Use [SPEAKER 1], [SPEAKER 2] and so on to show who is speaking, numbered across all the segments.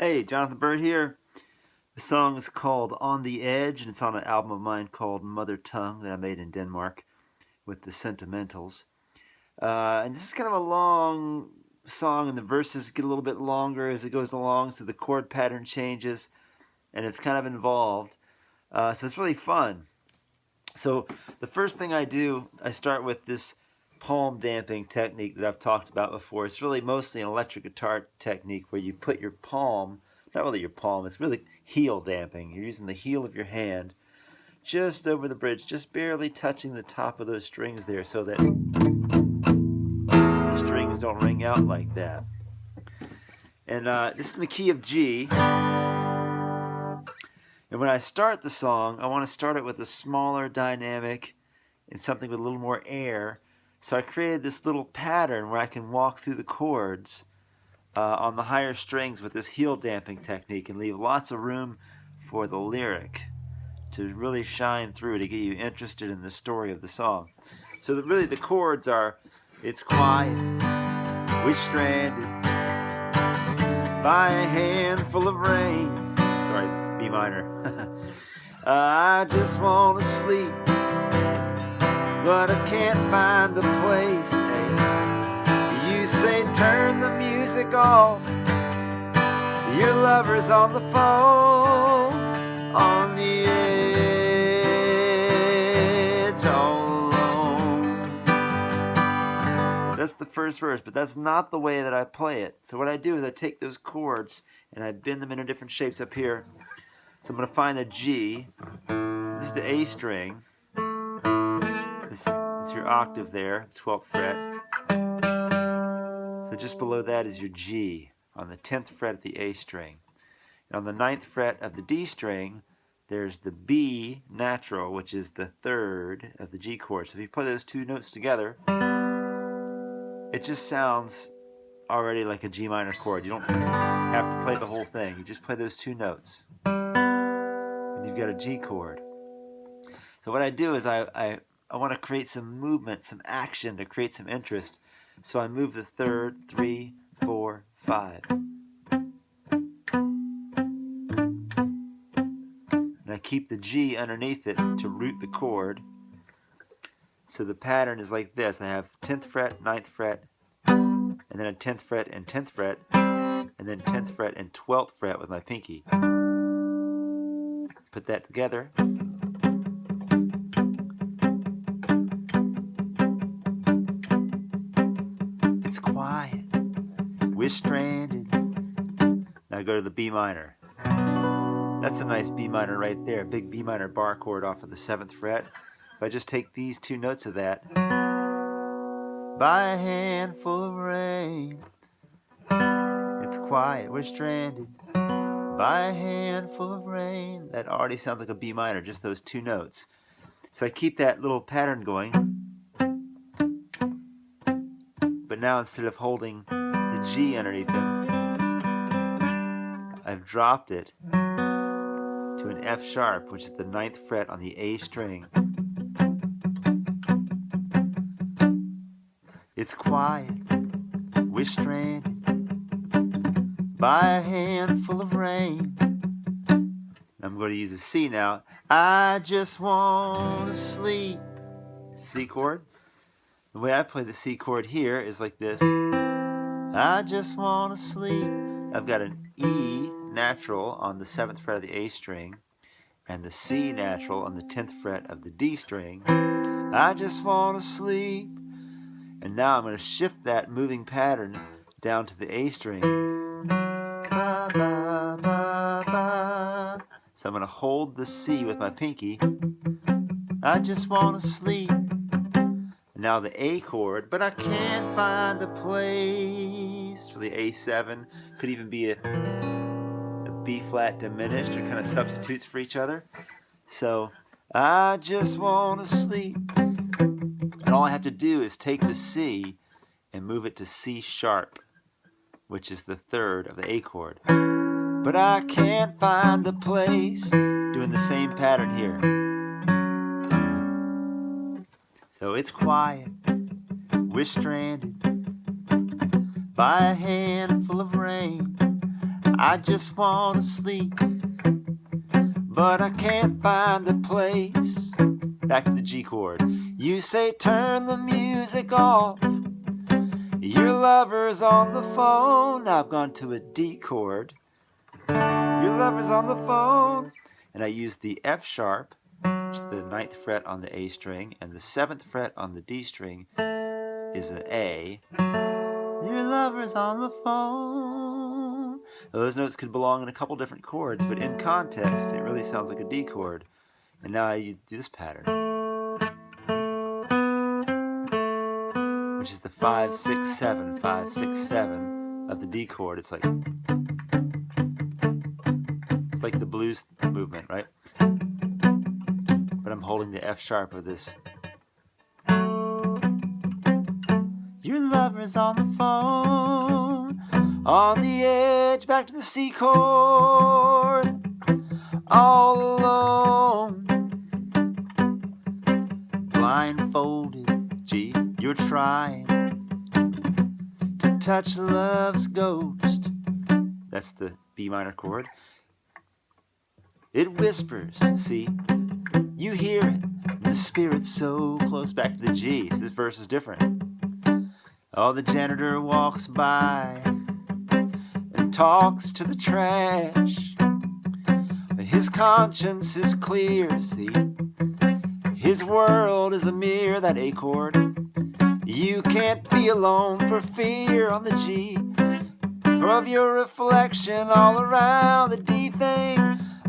[SPEAKER 1] Hey, Jonathan Byrd here. The song is called On the Edge, and it's on an album of mine called Mother Tongue that I made in Denmark with the Sentimentals. And this is kind of a long song, and the verses get a little bit longer as it goes along, so the chord pattern changes, and it's kind of involved. So it's really fun. So the first thing I do, I start with this palm damping technique that I've talked about before. It's really mostly an electric guitar technique where you put your palm, not really your palm, it's really heel damping. You're using the heel of your hand just over the bridge, just barely touching the top of those strings there so that the strings don't ring out like that. And this is in the key of G. And when I start the song, I want to start it with a smaller dynamic and something with a little more air. So I created this little pattern where I can walk through the chords on the higher strings with this heel damping technique and leave lots of room for the lyric to really shine through to get you interested in the story of the song. So really the chords are, it's quiet, we're stranded by a handful of rain. Sorry, B minor. I just want to sleep, but I can't find the place. Hey, you say turn the music off, your lover's on the phone, on the edge all alone. That's the first verse, but that's not the way that I play it. So what I do is I take those chords and I bend them into different shapes up here. So I'm going to find the G. This is the A string. This is your octave there, 12th fret. So just below that is your G on the 10th fret of the A string. And on the 9th fret of the D string, there's the B natural, which is the 3rd of the G chord. So if you play those two notes together, it just sounds already like a G minor chord. You don't have to play the whole thing. You just play those two notes, and you've got a G chord. So what I do is I want to create some movement, some action to create some interest. So I move the 3rd, 3, 4, 5. And I keep the G underneath it to root the chord. So the pattern is like this. I have 10th fret, 9th fret, and then a 10th fret and 10th fret, and then 10th fret and 12th fret with my pinky. Put that together. It's quiet, we're stranded. Now go to the B minor. That's a nice B minor right there, a big B minor bar chord off of the 7th fret. If I just take these two notes of that, by a handful of rain, it's quiet, we're stranded, by a handful of rain. That already sounds like a B minor, just those two notes. So I keep that little pattern going, but now instead of holding the G underneath them, I've dropped it to an F sharp, which is the 9th fret on the A string. It's quiet, we're stranded by a handful of rain. I'm going to use a C now. I just want to sleep. C chord. The way I play the C chord here is like this. I just want to sleep. I've got an E natural on the 7th fret of the A string and the C natural on the 10th fret of the D string. I just want to sleep. And now I'm going to shift that moving pattern down to the A string. Ba, ba, ba, ba. So I'm going to hold the C with my pinky. I just want to sleep. And now the A chord, but I can't find a place for the A7. Could even be a B flat diminished, or kind of substitutes for each other. So I just want to sleep. And all I have to do is take the C and move it to C sharp, which is the 3rd of the A chord. But I can't find the place, doing the same pattern here. So it's quiet, we're stranded by a handful of rain. I just want to sleep, but I can't find a place. Back to the G chord. You say turn the music off, your lover's on the phone. Now I've gone to a D chord. Your lover's on the phone. And I use the F sharp, which is the 9th fret on the A string, and the 7th fret on the D string is an A. Your lover's on the phone. Those notes could belong in a couple different chords, but in context, it really sounds like a D chord. And now I do this pattern, which is the 5, 6, 7, 5, 6, 7 of the D chord. It's like the blues movement, right? But I'm holding the F sharp of this. Your lover's on the phone, on the edge, back to the C chord, all alone, blindfolded. G, you're trying to touch love's ghost. That's the B minor chord. It whispers, see, you hear it, the spirit's so close. Back to the G, so this verse is different. Oh, the janitor walks by and talks to the trash. His conscience is clear, see, his world is a mirror. That A chord. You can't be alone for fear on the G, of your reflection all around. The D thing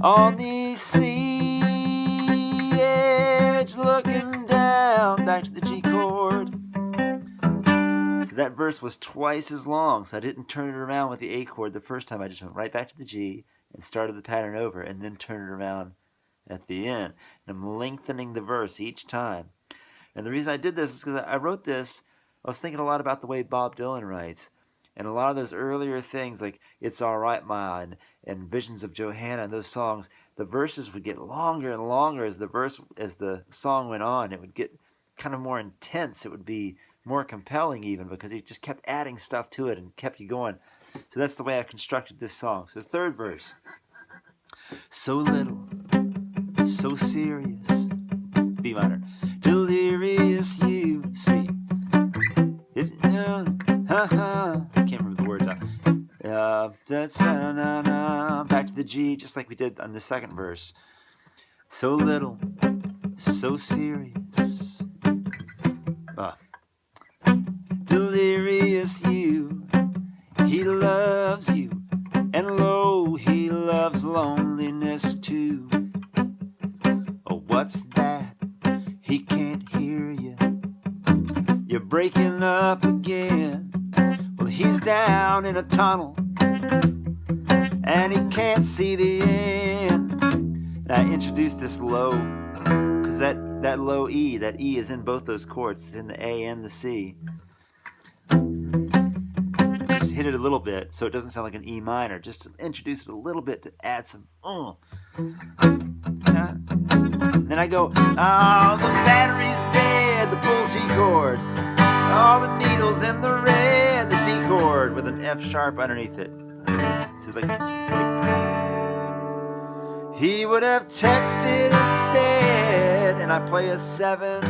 [SPEAKER 1] on the C edge, looking down. Back to the G chord. So that verse was twice as long, so I didn't turn it around with the A chord the first time. I just went right back to the G and started the pattern over, and then turned it around at the end. And I'm lengthening the verse each time. And the reason I did this is because I wrote this, I was thinking a lot about the way Bob Dylan writes. And a lot of those earlier things, like It's All Right Ma and Visions of Johanna, and those songs, the verses would get longer and longer as the song went on. It would get kind of more intense. It would be more compelling even, because he just kept adding stuff to it and kept you going. So that's the way I constructed this song. So the third verse. So little, so serious, B minor. Delirious you see. I can't remember the words now. Back to the G, just like we did on the second verse. So little, so serious. Delirious you, he loves you, and lo, he loves loneliness too. Oh, what's that? He can't hear you. You're breaking up again. Well, he's down in a tunnel, and he can't see the end. And I introduced this low, because that low E, that E is in both those chords. It's in the A and the C. Just hit it a little bit so it doesn't sound like an E minor. Just to introduce it a little bit to add some Then I go, oh, the battery's dead, the full G chord. All the needles in the red, the D chord with an F sharp underneath it. It's like he would have texted instead, and I play a 7.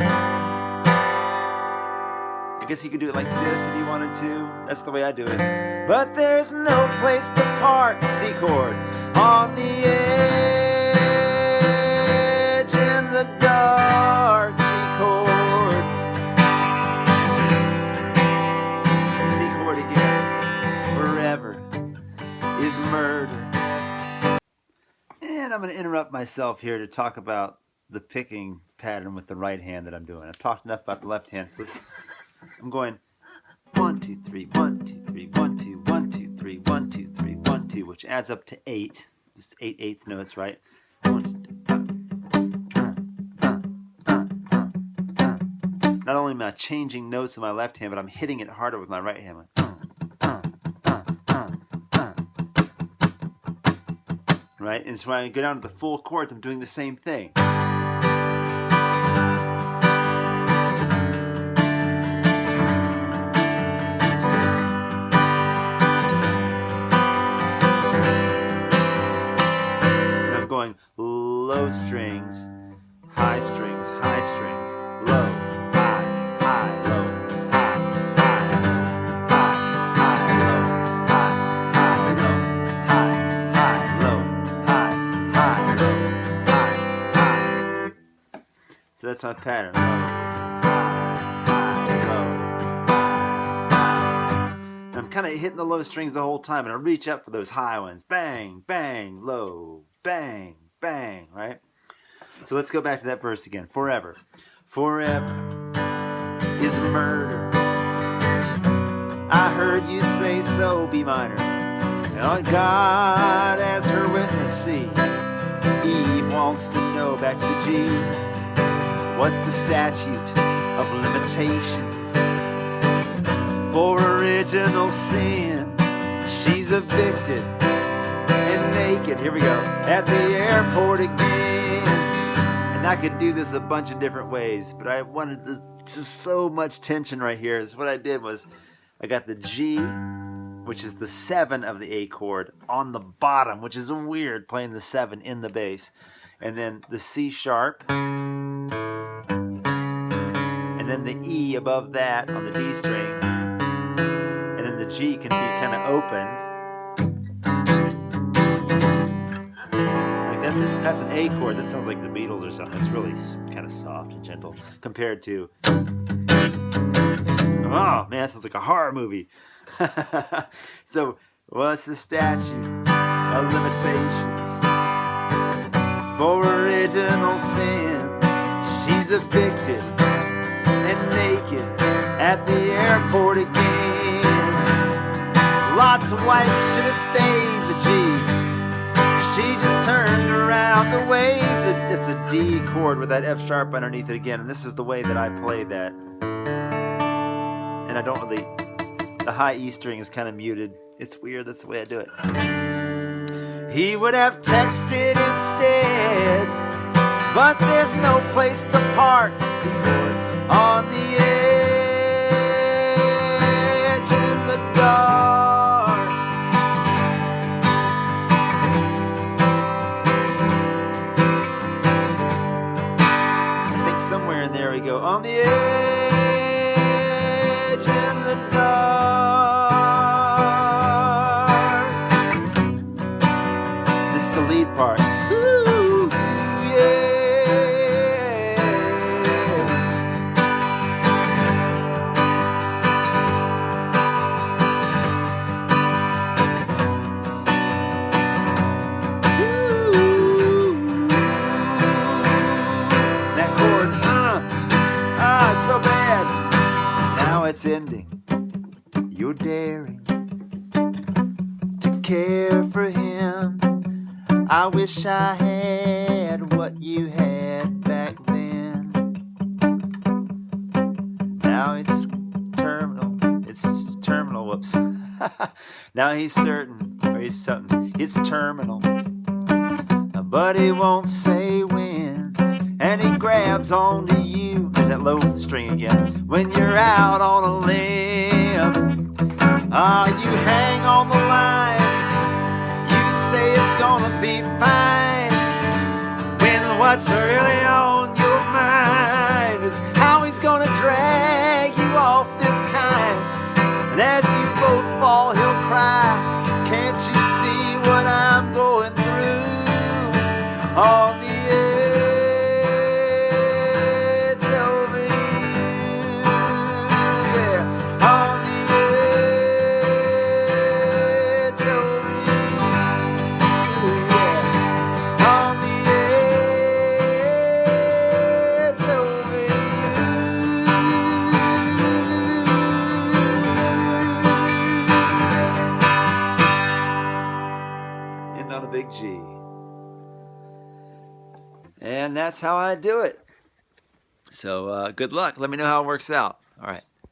[SPEAKER 1] I guess he could do it like this if he wanted to. That's the way I do it. But there's no place to park, C chord, on the edge in the dark, G chord. C chord again. Forever is murder. And I'm going to interrupt myself here to talk about the picking pattern with the right hand that I'm doing. I've talked enough about the left hand, so listen. I'm going 1, 2, 3, 1, 2, 3, 1, 2, 1, 2, 3, 1, 2, 3, 1, 2, which adds up to 8. Just 8 eighth notes, right? 1, 2, Not only am I changing notes with my left hand, but I'm hitting it harder with my right hand. Right? And so when I go down to the full chords, I'm doing the same thing. So that's my pattern. Low, high, low. And I'm kind of hitting the low strings the whole time, and I reach up for those high ones. Bang, bang, low, bang, bang, right? So let's go back to that verse again. Forever. Forever is murder. I heard you say so, B minor. And on God as her witness, see, Eve wants to know, back to the G, what's the statute of limitations for original sin? She's evicted and naked, here we go, at the airport again. And I could do this a bunch of different ways, but I wanted just so much tension right here. So what I did was I got the G, which is the 7 of the A chord, on the bottom, which is weird, playing the 7 in the bass. And then the C sharp. And then the E above that on the D string. And then the G can be kind of open. Like that's an A chord. That sounds like the Beatles or something. It's really kind of soft and gentle compared to... Oh, man, that sounds like a horror movie. So, what's the statute of limitations for original sin? She's evicted and naked at the airport again. Lots of wives should have stayed the G. She just turned around the way that it's a D chord with that F sharp underneath it again. And this is the way that I play that. And I don't really, the high E string is kind of muted. It's weird, that's the way I do it. He would have texted instead, but there's no place to park. C chord on the edge in the dark. I think somewhere in there we go, on the edge. Part. Ooh, yeah. Ooh. That chord, it's so bad. Now it's ending. You're daring to care for him. I wish I had what you had back then. Now it's terminal. It's terminal, whoops. Now he's certain, or he's something. It's terminal. But he won't say when. And he grabs onto you. There's that low string again. When you're out on a limb. You hang on the line. Say it's gonna be fine, when what's really on your mind is how he's gonna drag you off this time. And as you both fall, he'll cry, can't you see what I'm going through? On the edge over you, yeah, on the edge over you. On a big G. And that's how I do it. So good luck. Let me know how it works out. All right.